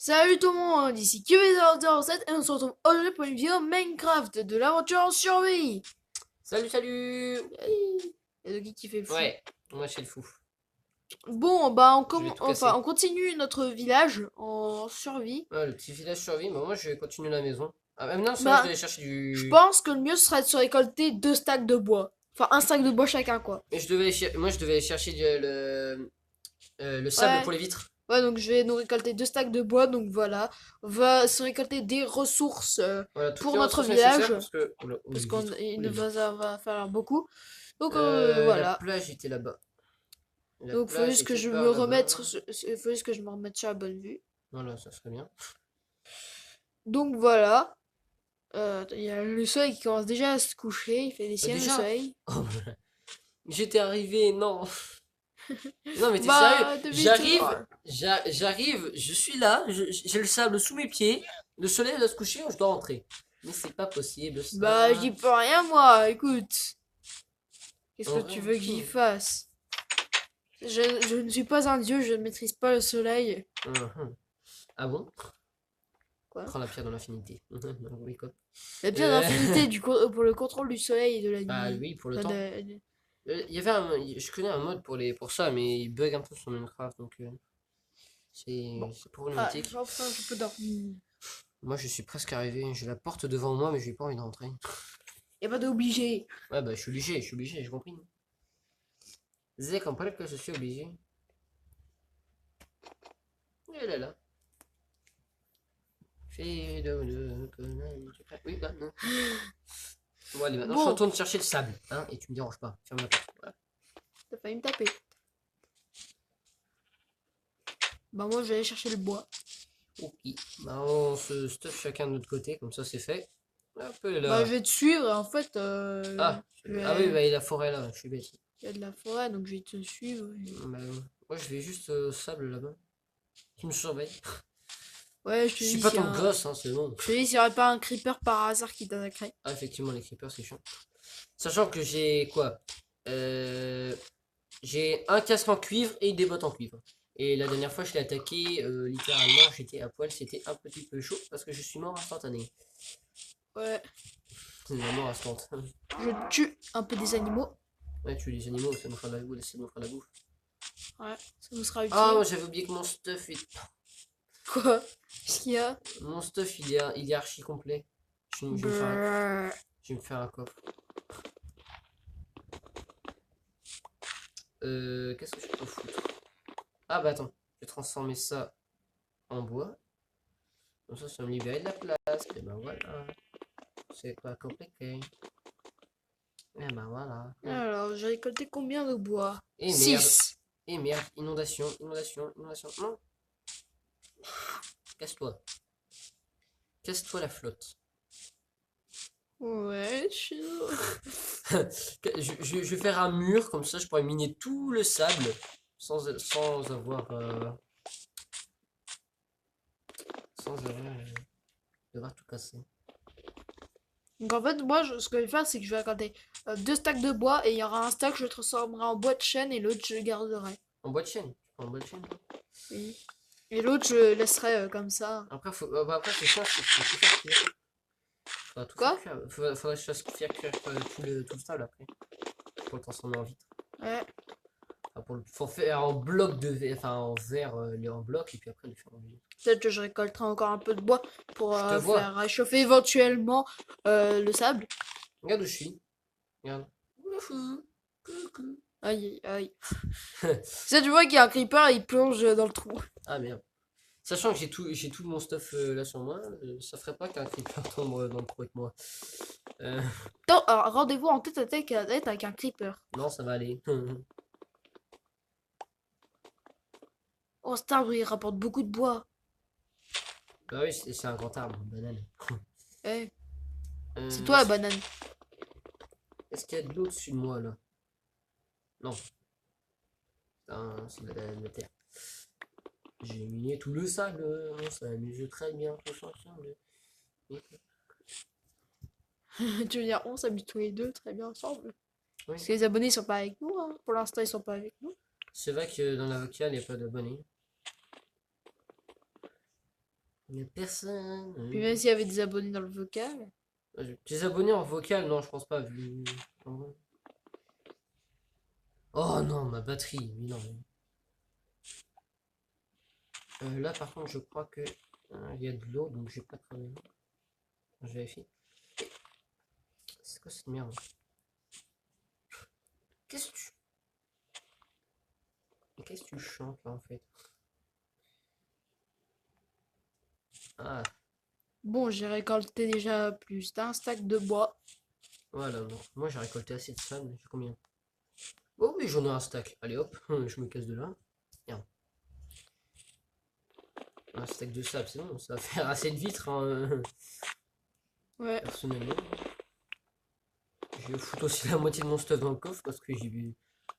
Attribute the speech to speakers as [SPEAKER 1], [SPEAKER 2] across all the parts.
[SPEAKER 1] Salut tout le monde, ici QV007 et on se retrouve aujourd'hui pour une vidéo Minecraft de l'aventure en survie.
[SPEAKER 2] Salut, salut!
[SPEAKER 1] Hey, et de qui fait le fou.
[SPEAKER 2] Ouais, moi je suis le fou.
[SPEAKER 1] Bon, bah
[SPEAKER 2] Je vais tout casser.
[SPEAKER 1] on continue notre village en survie.
[SPEAKER 2] Ouais, le petit village survie, mais moi je vais continuer la maison. Ah, même non, c'est vrai, je dois
[SPEAKER 1] Bah,
[SPEAKER 2] aller chercher
[SPEAKER 1] je
[SPEAKER 2] du.
[SPEAKER 1] pense que le mieux serait de se récolter 2 stacks de bois. Enfin, un stack de bois chacun, quoi.
[SPEAKER 2] Mais je devais moi je devais aller chercher le sable
[SPEAKER 1] Ouais,
[SPEAKER 2] pour les vitres.
[SPEAKER 1] ouais, donc je vais nous récolter 2 stacks de bois, donc voilà. On va se récolter des ressources
[SPEAKER 2] Voilà, toutes
[SPEAKER 1] pour
[SPEAKER 2] les
[SPEAKER 1] notre
[SPEAKER 2] ressources nécessaires
[SPEAKER 1] village,
[SPEAKER 2] parce que. Oula, oh,
[SPEAKER 1] parce
[SPEAKER 2] les
[SPEAKER 1] qu'on
[SPEAKER 2] vitres, oh,
[SPEAKER 1] il
[SPEAKER 2] les
[SPEAKER 1] ne
[SPEAKER 2] vitres.
[SPEAKER 1] va falloir beaucoup. Donc
[SPEAKER 2] La
[SPEAKER 1] voilà.
[SPEAKER 2] plage était là-bas. La
[SPEAKER 1] Donc faut
[SPEAKER 2] plage
[SPEAKER 1] juste que
[SPEAKER 2] était
[SPEAKER 1] je
[SPEAKER 2] par
[SPEAKER 1] me
[SPEAKER 2] là-bas.
[SPEAKER 1] remette faut juste que je me remette sur la bonne vue.
[SPEAKER 2] Voilà, ça serait bien.
[SPEAKER 1] Donc voilà. Il y a le soleil qui commence déjà à se coucher, il fait des siennes le
[SPEAKER 2] Déjà?
[SPEAKER 1] soleil.
[SPEAKER 2] Oh, j'étais arrivé, non. Non, mais t'es sérieux?
[SPEAKER 1] Bah depuis tout à l'heure.
[SPEAKER 2] J'arrive, je suis là, j'ai le sable sous mes pieds, le soleil va se coucher, je dois rentrer. Mais c'est pas possible
[SPEAKER 1] Bah
[SPEAKER 2] ça.
[SPEAKER 1] j'y peux rien moi, écoute. Qu'est-ce que
[SPEAKER 2] En
[SPEAKER 1] tu
[SPEAKER 2] vrai,
[SPEAKER 1] veux que j'y fasse? Je ne suis pas un dieu, je ne maîtrise pas le soleil.
[SPEAKER 2] mhm. Ah bon?
[SPEAKER 1] Quoi?
[SPEAKER 2] Prends la pierre dans l'infinité. Oui, quoi.
[SPEAKER 1] La pierre
[SPEAKER 2] Euh,
[SPEAKER 1] d'infinité pour le contrôle du soleil et de la
[SPEAKER 2] Bah
[SPEAKER 1] nuit.
[SPEAKER 2] oui, pour le
[SPEAKER 1] Enfin,
[SPEAKER 2] temps. Il y avait je connais un mode pour ça, mais il bug un peu sur Minecraft, donc
[SPEAKER 1] Bon.
[SPEAKER 2] c'est
[SPEAKER 1] Ah,
[SPEAKER 2] problématique.
[SPEAKER 1] enfin je peux dormir.
[SPEAKER 2] Moi, je suis presque arrivé, j'ai la porte devant moi, mais j'ai pas envie de rentrer.
[SPEAKER 1] Y a pas d'obligé.
[SPEAKER 2] Ouais, bah je suis obligé, j'ai compris. J'ai compris que je suis obligé. Et là là. Fais de oui, bah non. Bon, allez, maintenant je
[SPEAKER 1] Bon,
[SPEAKER 2] retourne chercher le sable, hein, et tu me déranges pas. Ferme la porte. Voilà.
[SPEAKER 1] t'as failli me taper. Bah moi je vais aller chercher le bois.
[SPEAKER 2] Ok. Bah, on se stuff chacun de notre côté, comme ça c'est fait. Hop
[SPEAKER 1] Bah je
[SPEAKER 2] là.
[SPEAKER 1] vais te suivre et en fait
[SPEAKER 2] Ah oui, bah, il y a la forêt là, je suis bête.
[SPEAKER 1] il y a de la forêt donc je vais te suivre.
[SPEAKER 2] Bah, moi je vais juste au sable là-bas. Tu me surveilles.
[SPEAKER 1] Ouais,
[SPEAKER 2] Je suis pas ton gosse, hein, c'est bon.
[SPEAKER 1] je te dis s'il y aurait pas un creeper par hasard qui t'attaquerait.
[SPEAKER 2] Ah, effectivement, les creepers c'est chiant. Sachant que j'ai quoi? Euh, J'ai un casque en cuivre et des bottes en cuivre. Et la dernière fois, je l'ai attaqué, littéralement, j'étais à poil, c'était un petit peu chaud parce que je suis mort instantané.
[SPEAKER 1] Ouais,
[SPEAKER 2] C'est la mort instant.
[SPEAKER 1] je tue un peu des animaux.
[SPEAKER 2] Ouais, tuer les animaux, ça nous fera de la bouffe, ça nous fera de la bouffe.
[SPEAKER 1] Ouais, ça nous sera
[SPEAKER 2] Ah,
[SPEAKER 1] utile.
[SPEAKER 2] moi j'avais oublié que mon stuff est...
[SPEAKER 1] Quoi? Qu'est-ce qu'il y a?
[SPEAKER 2] Mon stuff il est archi complet. Je vais me faire
[SPEAKER 1] Brrr.
[SPEAKER 2] je vais me faire un coffre. Qu'est-ce que je peux foutre? Ah bah attends, je vais transformer ça en bois. Comme ça me libérer de la place. Et ben voilà. C'est pas compliqué. Et ben voilà.
[SPEAKER 1] Alors, j'ai récolté combien de bois?
[SPEAKER 2] Et merde.
[SPEAKER 1] 6.
[SPEAKER 2] Et merde. Inondation, inondation, inondation. Non. Casse-toi. Casse-toi la flotte.
[SPEAKER 1] Ouais,
[SPEAKER 2] Je vais faire un mur, comme ça je pourrais miner tout le sable sans avoir... sans avoir... devoir tout casser.
[SPEAKER 1] Donc en fait, moi, ce que je vais faire, c'est que je vais récolter 2 stacks de bois et il y aura un stack que je transformerai en bois de chêne et l'autre je garderai.
[SPEAKER 2] En bois de chêne. Tu prends en bois de chêne, toi.
[SPEAKER 1] Oui. Et l'autre je laisserai comme ça.
[SPEAKER 2] Après c'est ça, faut tout faire cuire. Faudra tout faire
[SPEAKER 1] Quoi?
[SPEAKER 2] cuire. Faudra que je fasse faire cuire tout le sable après. Pour le transformer en vitre.
[SPEAKER 1] Ouais.
[SPEAKER 2] Enfin, faut faire en bloc de verre, enfin en verre, les en bloc, et puis après le faire en vitre.
[SPEAKER 1] Peut-être que je récolterai encore un peu de bois pour
[SPEAKER 2] Je te vois.
[SPEAKER 1] faire réchauffer éventuellement le sable.
[SPEAKER 2] Regarde où je suis. Regarde. Wouhou. Coucou.
[SPEAKER 1] Aïe, aïe. Ça, tu vois qu'il y a un creeper et il plonge dans le trou.
[SPEAKER 2] Ah merde. Sachant que j'ai tout mon stuff là sur moi, ça ferait pas qu'un creeper tombe dans le trou avec moi. Euh,
[SPEAKER 1] Attends, alors, rendez-vous en tête à tête avec un creeper.
[SPEAKER 2] non, ça va aller.
[SPEAKER 1] Oh, cet arbre, il rapporte beaucoup de bois.
[SPEAKER 2] Bah oui, c'est un grand arbre, une banane.
[SPEAKER 1] Eh, c'est toi la
[SPEAKER 2] Est-ce
[SPEAKER 1] banane.
[SPEAKER 2] est-ce qu'il y a de l'eau dessus de moi là? Non, c'est de la terre. J'ai miné tout le sable, ça m'amuse très bien tous ensemble.
[SPEAKER 1] Tu veux dire, on s'amuse tous les deux très bien ensemble.
[SPEAKER 2] Oui.
[SPEAKER 1] Parce que les abonnés sont pas avec nous, hein. Pour l'instant, ils sont pas avec nous.
[SPEAKER 2] C'est vrai que dans l'avocat, il n'y a pas d'abonnés. Il n'y a personne.
[SPEAKER 1] Puis même s'il y avait des abonnés dans le vocal.
[SPEAKER 2] Tes abonnés en vocal, non, je pense pas. Vu... en vrai. Oh non, ma batterie. Mais non. Là, par contre, je crois que il y a de l'eau, donc j'ai pas de problème. Je vérifie. C'est quoi cette merde? Qu'est-ce que tu... Qu'est-ce que tu chantes là en fait? Ah,
[SPEAKER 1] Bon, j'ai récolté déjà plus d'un stack de bois.
[SPEAKER 2] voilà. Donc, moi j'ai récolté assez de sable. J'ai combien? Oh oui, j'en ai un stack. Allez hop, je me casse de là. Merde. Un stack de sable, c'est bon, ça va faire assez de vitres, hein,
[SPEAKER 1] Ouais.
[SPEAKER 2] personnellement. Je vais foutre aussi la moitié de mon stuff dans le coffre parce que j'ai vu.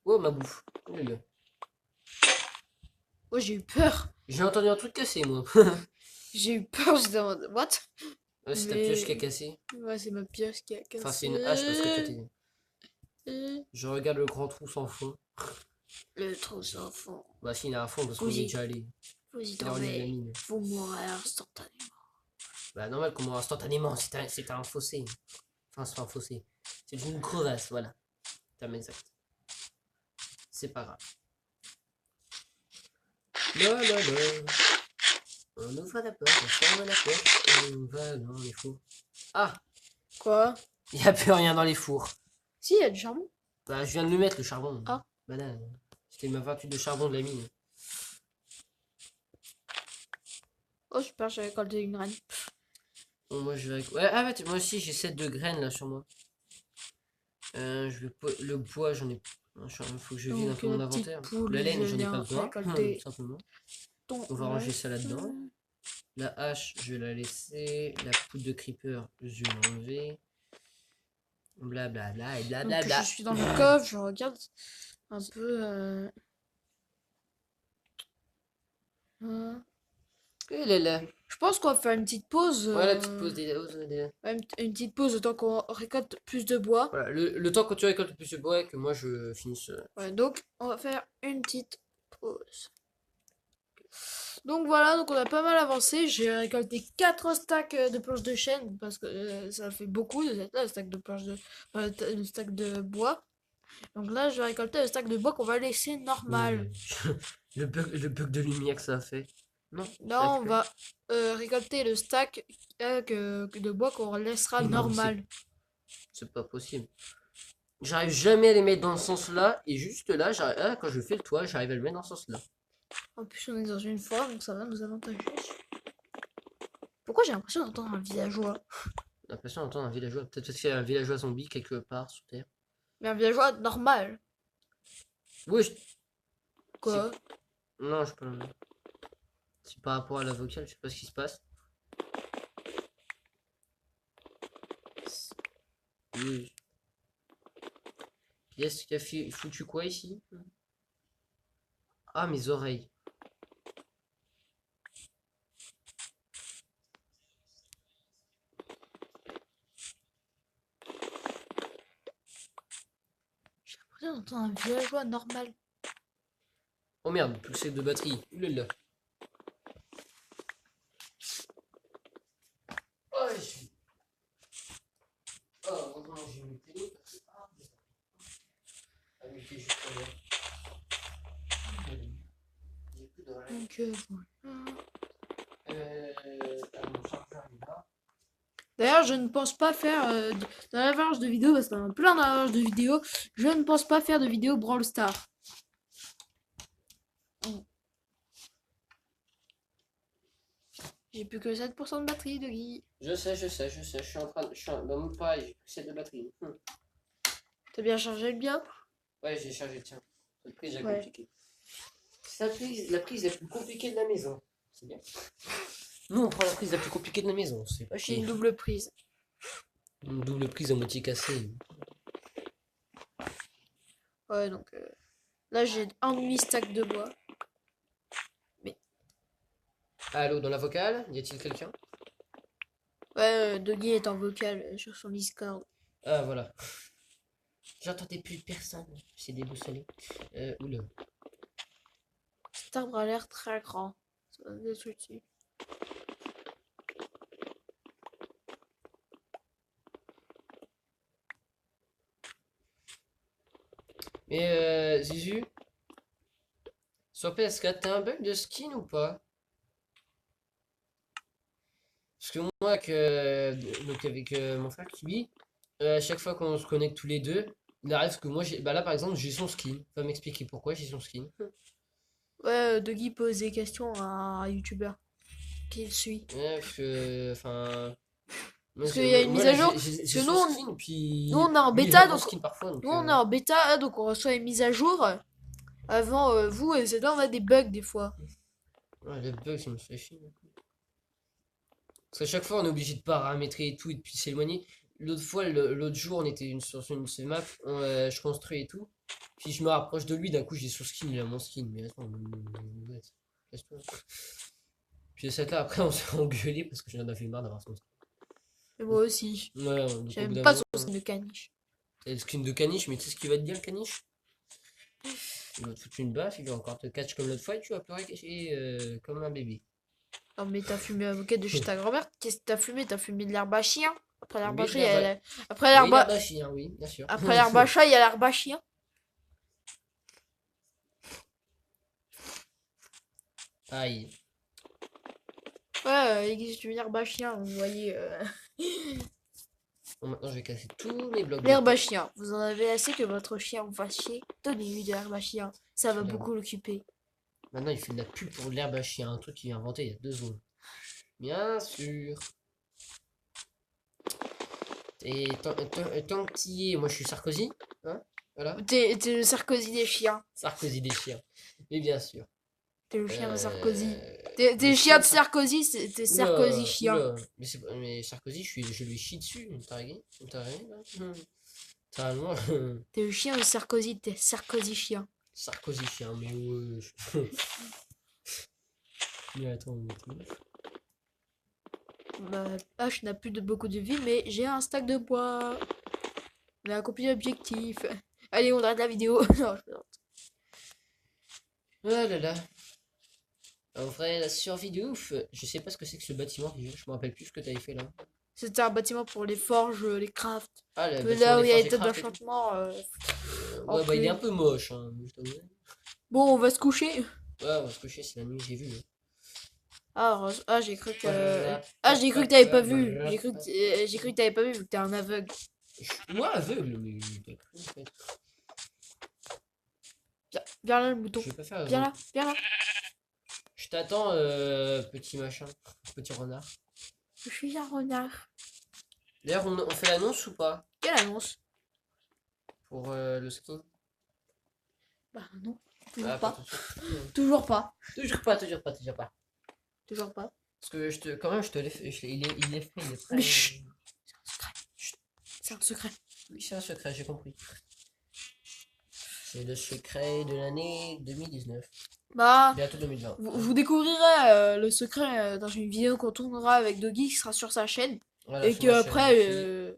[SPEAKER 2] Oh ma bouffe. Oh là là.
[SPEAKER 1] Oh, j'ai eu peur.
[SPEAKER 2] J'ai entendu un truc casser moi.
[SPEAKER 1] J'ai eu peur, j'étais en mode, what?
[SPEAKER 2] Ouais, c'est ta pioche qui a
[SPEAKER 1] Mais.
[SPEAKER 2] cassé.
[SPEAKER 1] Ouais, c'est ma pioche qui a
[SPEAKER 2] Enfin, c'est une hache parce que toi
[SPEAKER 1] cassé.
[SPEAKER 2] t'es. Je regarde le grand trou sans fond.
[SPEAKER 1] Le trou sans fond.
[SPEAKER 2] Bah, s'il a un fond parce qu'on
[SPEAKER 1] Vous
[SPEAKER 2] y est
[SPEAKER 1] y,
[SPEAKER 2] déjà allé.
[SPEAKER 1] vous y
[SPEAKER 2] C'est là où il y a de la
[SPEAKER 1] tombez.
[SPEAKER 2] mine.
[SPEAKER 1] Vous mourrez instantanément.
[SPEAKER 2] Bah, normal, comment instantanément, c'est un fossé. Enfin, c'est pas un fossé. C'est une crevasse, voilà. Terme exact. C'est pas grave. Là, là, là. On ouvre la porte, on ferme la porte, et on va dans les fours. Ah,
[SPEAKER 1] Quoi?
[SPEAKER 2] il n'y a plus rien dans les fours.
[SPEAKER 1] Si, il y a du charbon.
[SPEAKER 2] Bah, je viens de le mettre, le charbon.
[SPEAKER 1] Ah.
[SPEAKER 2] Bah là, c'était ma 28 de charbon de la mine.
[SPEAKER 1] Oh, super, j'ai récolté une graine.
[SPEAKER 2] Bon, moi, je vais... Ouais, ah, ouais, moi aussi, j'ai 7 de graines, là, sur moi. Le bois, j'en ai... Il faut que je vide un
[SPEAKER 1] Donc,
[SPEAKER 2] peu mon
[SPEAKER 1] la petite
[SPEAKER 2] inventaire.
[SPEAKER 1] poule,
[SPEAKER 2] La laine,
[SPEAKER 1] je
[SPEAKER 2] j'en ai pas
[SPEAKER 1] viens
[SPEAKER 2] besoin,
[SPEAKER 1] récolter
[SPEAKER 2] simplement.
[SPEAKER 1] ton
[SPEAKER 2] On va ranger ça
[SPEAKER 1] œuf.
[SPEAKER 2] là-dedans. La hache, je vais la laisser. La poudre de creeper, je vais l'enlever. Blablabla et
[SPEAKER 1] Donc,
[SPEAKER 2] blablabla.
[SPEAKER 1] je suis dans le coffre, je regarde un peu. Hein.
[SPEAKER 2] Et là là.
[SPEAKER 1] Je pense qu'on va faire une petite pause.
[SPEAKER 2] Voilà, petite pause des...
[SPEAKER 1] Ouais, une petite pause le temps qu'on récolte plus de bois.
[SPEAKER 2] Voilà, le temps que tu récoltes plus de bois et que moi je finisse.
[SPEAKER 1] Ouais, donc on va faire une petite pause. Donc voilà, donc on a pas mal avancé. J'ai récolté 4 stacks de planches de chêne parce que ça fait beaucoup de cette stack de planches de stack de bois. Donc là, je vais récolter le stack de bois qu'on va laisser normal.
[SPEAKER 2] Le bug de lumière que ça a fait. Non,
[SPEAKER 1] Là, on va récolter le stack de bois qu'on laissera
[SPEAKER 2] Mais non,
[SPEAKER 1] normal.
[SPEAKER 2] c'est pas possible. J'arrive jamais à les mettre dans ce sens-là et juste là, quand je fais le toit, j'arrive à le mettre dans ce sens-là.
[SPEAKER 1] En plus, on est dans une forêt, donc ça va nous avantager. Pourquoi j'ai l'impression d'entendre un villageois?
[SPEAKER 2] J'ai l'impression d'entendre un villageois. Peut-être parce qu'il y a un villageois zombie quelque part sur Terre.
[SPEAKER 1] Mais un villageois normal.
[SPEAKER 2] Oui,
[SPEAKER 1] Quoi?
[SPEAKER 2] non, je peux. C'est par rapport à la vocale, je sais pas ce qui se passe. Oui. Qu'est-ce qu'il a foutu quoi ici? Ah, mes oreilles.
[SPEAKER 1] J'ai l'impression d'entendre un villageois normal.
[SPEAKER 2] Oh merde, plus c'est de batterie. Oulala. Oh, heureusement, j'ai mis le télé parce que. Ah, mais c'est juste pour là. J'ai plus d'oreilles.
[SPEAKER 1] Donc voilà.
[SPEAKER 2] Mon chargeur est là.
[SPEAKER 1] D'ailleurs, je ne pense pas faire dans l'avalanche de vidéos, parce qu'on a plein d'avalanches de vidéos, je ne pense pas faire de vidéo Brawl Stars. J'ai plus que 7% de batterie de Guy.
[SPEAKER 2] Je sais, je suis en train de. Dans mon pareil, j'ai plus 7 de batterie.
[SPEAKER 1] T'as bien chargé le bien?
[SPEAKER 2] Ouais, j'ai chargé, tiens. La prise est
[SPEAKER 1] Ouais.
[SPEAKER 2] compliquée. C'est la prise la plus compliquée de la maison. C'est bien. Nous, on prend la prise la plus compliquée de la maison. C'est pas
[SPEAKER 1] J'ai
[SPEAKER 2] chier.
[SPEAKER 1] une double prise.
[SPEAKER 2] Une double prise à moitié cassée.
[SPEAKER 1] Ouais, donc là j'ai un demi-stack de bois.
[SPEAKER 2] Allô, dans la vocale, y a-t-il quelqu'un?
[SPEAKER 1] Ouais, Doggy est en vocal sur son Discord.
[SPEAKER 2] Ah, voilà. J'entendais plus personne. C'est déboussolé. Oula.
[SPEAKER 1] Cet arbre a l'air très grand. Ça va me détruire dessus.
[SPEAKER 2] Mais Zizu, sur PS4, t'as un bug de skin ou pas? Parce que moi, donc avec mon frère Kibi, à chaque fois qu'on se connecte tous les deux, il arrive que moi, bah là par exemple, j'ai son skin. Va m'expliquer pourquoi j'ai son skin.
[SPEAKER 1] Ouais, Doggy pose des questions à un youtubeur qu'il suit.
[SPEAKER 2] Ouais, parce que, enfin,
[SPEAKER 1] Parce qu'il y a une
[SPEAKER 2] moi
[SPEAKER 1] mise
[SPEAKER 2] là
[SPEAKER 1] à jour.
[SPEAKER 2] j'ai
[SPEAKER 1] Parce que
[SPEAKER 2] son skin,
[SPEAKER 1] nous
[SPEAKER 2] puis
[SPEAKER 1] on est en
[SPEAKER 2] lui il a
[SPEAKER 1] bêta,
[SPEAKER 2] mon
[SPEAKER 1] donc
[SPEAKER 2] skin parfois,
[SPEAKER 1] nous
[SPEAKER 2] donc
[SPEAKER 1] on est en bêta, donc on reçoit une mise à jour avant vous, et c'est là on a des bugs des fois.
[SPEAKER 2] ouais, le bug ça me fait chier. Parce qu'à chaque fois on est obligé de paramétrer et tout et de puis s'éloigner. L'autre fois, l'autre jour, on était sur une map, je construis et tout. Puis je me rapproche de lui, d'un coup j'ai son skin, il a mon skin. Mais attends, laisse-toi. Puis cette là après on s'est engueulé parce que j'en avais marre d'avoir son skin.
[SPEAKER 1] Et moi aussi.
[SPEAKER 2] Ouais, donc au bout
[SPEAKER 1] J'aime
[SPEAKER 2] d'un
[SPEAKER 1] pas
[SPEAKER 2] moment,
[SPEAKER 1] son skin de caniche.
[SPEAKER 2] t'as le skin de caniche, mais tu sais ce qu'il va te dire le caniche? Il va te foutre une baffe, il va encore te catch comme l'autre fois et tu vas pleurer caché comme un bébé.
[SPEAKER 1] Non mais t'as fumé un bouquet de chez ta grand-mère. Qu'est-ce que t'as fumé? T'as fumé de l'herbe à chien. Après l'herbe à
[SPEAKER 2] Oui,
[SPEAKER 1] chien, il y a après
[SPEAKER 2] oui,
[SPEAKER 1] l'herbe
[SPEAKER 2] l'herbe à chien, oui, bien sûr.
[SPEAKER 1] après l'herbe à chat, il y a l'herbe à chien.
[SPEAKER 2] Aïe.
[SPEAKER 1] Ouais, il existe une herbe à chien, vous voyez.
[SPEAKER 2] Bon, maintenant je vais casser tous mes blocs de
[SPEAKER 1] L'herbe à
[SPEAKER 2] terre.
[SPEAKER 1] chien. Vous en avez assez que votre chien vous fasse chier. Donnez-lui de l'herbe à chien. Ça va beaucoup l'occuper.
[SPEAKER 2] Maintenant il fait de la pub pour l'herbe à chien, un truc qu'il a inventé il y a 2 secondes. Bien sûr. Et tant que t'y es, moi je suis Sarkozy. Hein, voilà.
[SPEAKER 1] T'es le Sarkozy des chiens.
[SPEAKER 2] Sarkozy des chiens. Mais bien sûr.
[SPEAKER 1] T'es le chien de Sarkozy.
[SPEAKER 2] Les
[SPEAKER 1] T'es chien
[SPEAKER 2] chiens
[SPEAKER 1] de Sarkozy, t'es Sarkozy
[SPEAKER 2] Oula,
[SPEAKER 1] chien.
[SPEAKER 2] oula. Mais Sarkozy, je lui chie dessus. T'as réglé? T'as réglé là? Totalement.
[SPEAKER 1] T'es le chien de Sarkozy, t'es Sarkozy chien.
[SPEAKER 2] Sarkozy chien, mais ouais. Mais attends,
[SPEAKER 1] Ma hache n'a plus de beaucoup de vie, mais j'ai un stack de bois. On a accompli l'objectif. Allez, on arrête la vidéo. Non, je plaisante.
[SPEAKER 2] oh là là. En vrai, la survie de ouf. Je sais pas ce que c'est que ce bâtiment. Je me rappelle plus ce que t'avais fait là.
[SPEAKER 1] C'était un bâtiment pour les forges, les crafts.
[SPEAKER 2] Ah, le
[SPEAKER 1] Peu
[SPEAKER 2] bâtiment
[SPEAKER 1] là où
[SPEAKER 2] des
[SPEAKER 1] il y a
[SPEAKER 2] forges
[SPEAKER 1] les
[SPEAKER 2] et
[SPEAKER 1] têtes
[SPEAKER 2] crafts et tout.
[SPEAKER 1] d'enchantement.
[SPEAKER 2] Ouais, bah il est un peu moche, hein, je t'avoue.
[SPEAKER 1] Bon, on va se coucher.
[SPEAKER 2] Ouais, on va se coucher, c'est la nuit, j'ai vu. Hein.
[SPEAKER 1] J'ai cru que. J'ai cru que t'avais pas vu. J'ai cru que t'avais pas vu vu que t'es un aveugle.
[SPEAKER 2] Moi aveugle, mais t'as cru en fait.
[SPEAKER 1] Viens là, le mouton.
[SPEAKER 2] Je vais pas faire
[SPEAKER 1] Viens là,
[SPEAKER 2] aveugle.
[SPEAKER 1] viens là.
[SPEAKER 2] Je t'attends, petit machin, petit renard.
[SPEAKER 1] Je suis un renard.
[SPEAKER 2] D'ailleurs, on fait l'annonce ou pas
[SPEAKER 1] Quelle annonce?
[SPEAKER 2] pour le skin?
[SPEAKER 1] Bah non, toujours
[SPEAKER 2] Ah,
[SPEAKER 1] pas.
[SPEAKER 2] tout de suite.
[SPEAKER 1] Toujours pas.
[SPEAKER 2] Toujours pas, toujours pas, toujours pas.
[SPEAKER 1] Toujours pas.
[SPEAKER 2] Parce que quand même, je te l'ai fait, il est fait, il est prêt.
[SPEAKER 1] Mais chut. C'est un secret.
[SPEAKER 2] Oui, c'est un secret, j'ai compris. C'est le secret de l'année 2019.
[SPEAKER 1] Bah,
[SPEAKER 2] Bientôt 2020.
[SPEAKER 1] vous découvrirez le secret dans une vidéo qu'on tournera avec Doggy qui sera sur sa chaîne.
[SPEAKER 2] Voilà,
[SPEAKER 1] Et
[SPEAKER 2] sur ma chaîne,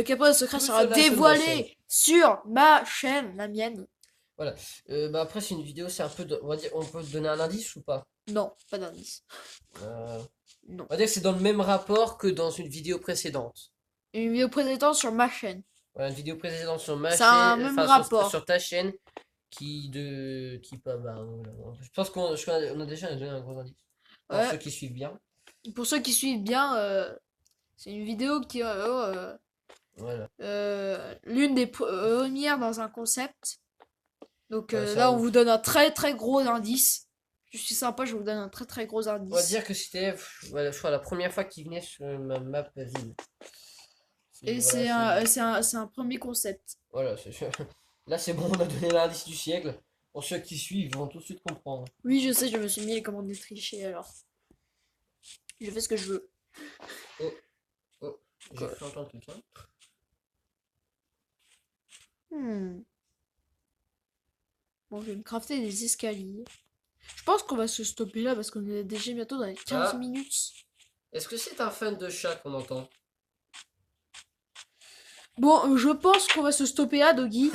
[SPEAKER 1] qu'après le secret
[SPEAKER 2] Tout
[SPEAKER 1] sera
[SPEAKER 2] sur la chaîne de ma chaîne.
[SPEAKER 1] dévoilé sur ma chaîne, la mienne.
[SPEAKER 2] bah après, c'est une vidéo, c'est un peu. On va dire, on peut te donner un indice ou pas
[SPEAKER 1] Non, pas d'indice. Non.
[SPEAKER 2] On va dire que c'est dans le même rapport que dans une vidéo précédente.
[SPEAKER 1] Une vidéo précédente sur ma chaîne.
[SPEAKER 2] Voilà, une vidéo précédente sur ma
[SPEAKER 1] C'est
[SPEAKER 2] chaîne,
[SPEAKER 1] un même rapport.
[SPEAKER 2] sur ta chaîne, qui pas. Bah, voilà. Je pense qu'on a déjà donné un gros indice. Pour
[SPEAKER 1] Ouais.
[SPEAKER 2] ceux qui suivent bien.
[SPEAKER 1] Pour ceux qui suivent bien, c'est une vidéo qui
[SPEAKER 2] Voilà.
[SPEAKER 1] l'une des premières dans un concept. Donc
[SPEAKER 2] Ouais, ça
[SPEAKER 1] là, on
[SPEAKER 2] ouf.
[SPEAKER 1] vous donne un très très gros indice. Je suis sympa, je vous donne un très très gros indice.
[SPEAKER 2] On va dire que c'était, voilà, je crois, la première fois qu'il venait sur ma map ville.
[SPEAKER 1] Et
[SPEAKER 2] Voilà,
[SPEAKER 1] c'est un premier concept.
[SPEAKER 2] Voilà, là c'est bon, on a donné l'indice du siècle. Pour ceux qui suivent, ils vont tout de suite comprendre.
[SPEAKER 1] Oui, je sais, je me suis mis les commandes de tricher alors. Je fais ce que je veux.
[SPEAKER 2] J'ai cru entendre quelqu'un.
[SPEAKER 1] Bon, je vais me crafter des escaliers. Je pense qu'on va se stopper là parce qu'on est déjà bientôt dans les 15
[SPEAKER 2] Ah.
[SPEAKER 1] minutes.
[SPEAKER 2] Est-ce que c'est un fan de chat qu'on entend?
[SPEAKER 1] Bon, je pense qu'on va se stopper là, Doggy.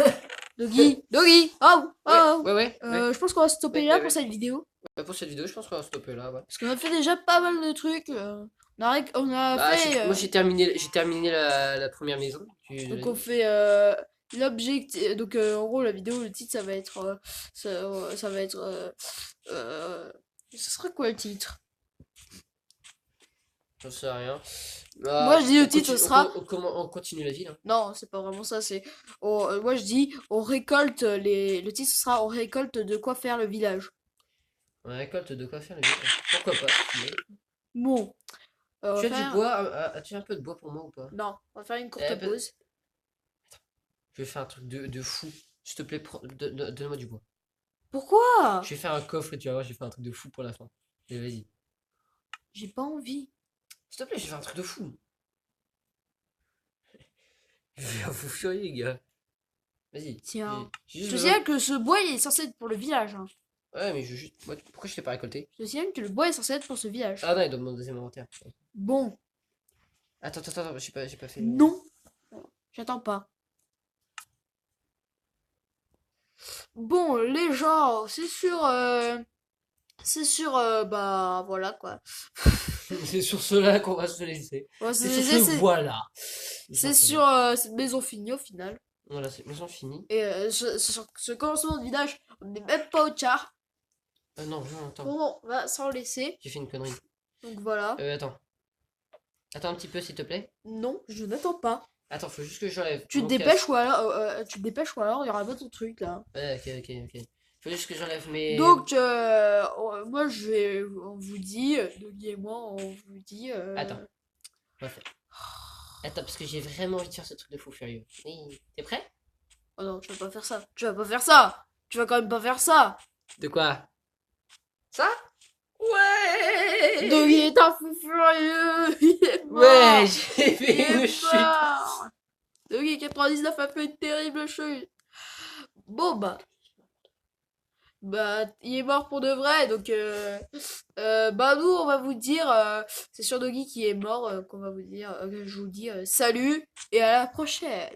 [SPEAKER 1] Doggy, Doggy, oh, oh.
[SPEAKER 2] Ouais.
[SPEAKER 1] Je pense qu'on va se stopper
[SPEAKER 2] Ouais,
[SPEAKER 1] là
[SPEAKER 2] ouais,
[SPEAKER 1] pour
[SPEAKER 2] ouais.
[SPEAKER 1] cette vidéo.
[SPEAKER 2] Pour cette vidéo, je pense qu'on va stopper là. Ouais.
[SPEAKER 1] Parce qu'on a fait déjà pas mal de trucs. On a
[SPEAKER 2] Bah,
[SPEAKER 1] fait.
[SPEAKER 2] moi j'ai terminé la première maison.
[SPEAKER 1] Donc on fait l'objectif. Donc, en gros, la vidéo, le titre, ça va être. Ça va être. Ce serait quoi le titre?
[SPEAKER 2] J'en sais rien.
[SPEAKER 1] Moi, je dis le
[SPEAKER 2] On
[SPEAKER 1] titre, ce
[SPEAKER 2] continue,
[SPEAKER 1] sera.
[SPEAKER 2] on continue la ville. Hein.
[SPEAKER 1] Non, c'est pas vraiment ça. C'est. Moi, je dis, on récolte les. Le titre, ce sera on récolte de quoi faire le village.
[SPEAKER 2] On récolte de quoi faire le village. Pourquoi pas? Mais-
[SPEAKER 1] Bon. On
[SPEAKER 2] Tu
[SPEAKER 1] va
[SPEAKER 2] as du
[SPEAKER 1] faire.
[SPEAKER 2] bois? As-tu un peu de bois pour moi ou pas?
[SPEAKER 1] Non, on va faire une courte
[SPEAKER 2] Eh ben,
[SPEAKER 1] pause.
[SPEAKER 2] je vais faire un truc de fou. S'il te plaît, donne-moi du bois.
[SPEAKER 1] Pourquoi?
[SPEAKER 2] Je vais faire un coffre et tu vas voir, je vais faire un truc de fou pour la fin. Et vas-y.
[SPEAKER 1] J'ai pas envie.
[SPEAKER 2] S'il te plaît, je vais faire un truc de fou. Je vais un fou furieux, les gars. Vas-y.
[SPEAKER 1] Tiens.
[SPEAKER 2] J'ai
[SPEAKER 1] Je
[SPEAKER 2] juste
[SPEAKER 1] te
[SPEAKER 2] besoin.
[SPEAKER 1] signale que ce bois, il est censé être pour le village. Hein.
[SPEAKER 2] Ouais, mais je juste. Pourquoi je t'ai pas récolté?
[SPEAKER 1] Je te signale que le bois est censé être pour ce village.
[SPEAKER 2] Ah non, il doit mon deuxième inventaire.
[SPEAKER 1] Bon.
[SPEAKER 2] Attends, j'ai pas fait.
[SPEAKER 1] Non. J'attends pas. Bon, les gens, c'est sûr, bah voilà quoi.
[SPEAKER 2] C'est sur cela qu'on va se laisser.
[SPEAKER 1] Ouais,
[SPEAKER 2] C'est sur ce voilà.
[SPEAKER 1] c'est sur cette maison finie au final.
[SPEAKER 2] Voilà, c'est maison finie.
[SPEAKER 1] Et ce commencement de village, on n'est même pas au char.
[SPEAKER 2] Non, non, attends.
[SPEAKER 1] Bon, on va s'en laisser.
[SPEAKER 2] J'ai fait une connerie.
[SPEAKER 1] Donc voilà.
[SPEAKER 2] Attends. Attends un petit peu, s'il te plaît.
[SPEAKER 1] Non, je n'attends pas.
[SPEAKER 2] Attends, faut juste que j'enlève.
[SPEAKER 1] Tu te
[SPEAKER 2] mon
[SPEAKER 1] dépêches
[SPEAKER 2] casque.
[SPEAKER 1] ou alors, il y aura pas ton truc là.
[SPEAKER 2] Ouais, ok. Faut juste que j'enlève mes.
[SPEAKER 1] Donc, moi on vous dit, Doggy et moi, on vous dit.
[SPEAKER 2] Attends, on va faire. Attends, parce que j'ai vraiment envie de faire ce truc de fou furieux. Oui. T'es prêt?
[SPEAKER 1] Oh non, tu vas pas faire ça. Tu vas pas faire ça. Tu vas quand même pas faire ça.
[SPEAKER 2] De quoi? Ça? Ouais!
[SPEAKER 1] Doggy est un fou furieux. Il est mort.
[SPEAKER 2] Ouais, j'ai
[SPEAKER 1] Il
[SPEAKER 2] fait une
[SPEAKER 1] est
[SPEAKER 2] chute.
[SPEAKER 1] mort. Doggy 99 a fait une terrible chute. Bon bah, il est mort pour de vrai, donc bah nous on va vous dire, c'est sur Doggy qui est mort qu'on va vous dire, que je vous dis salut et à la prochaine.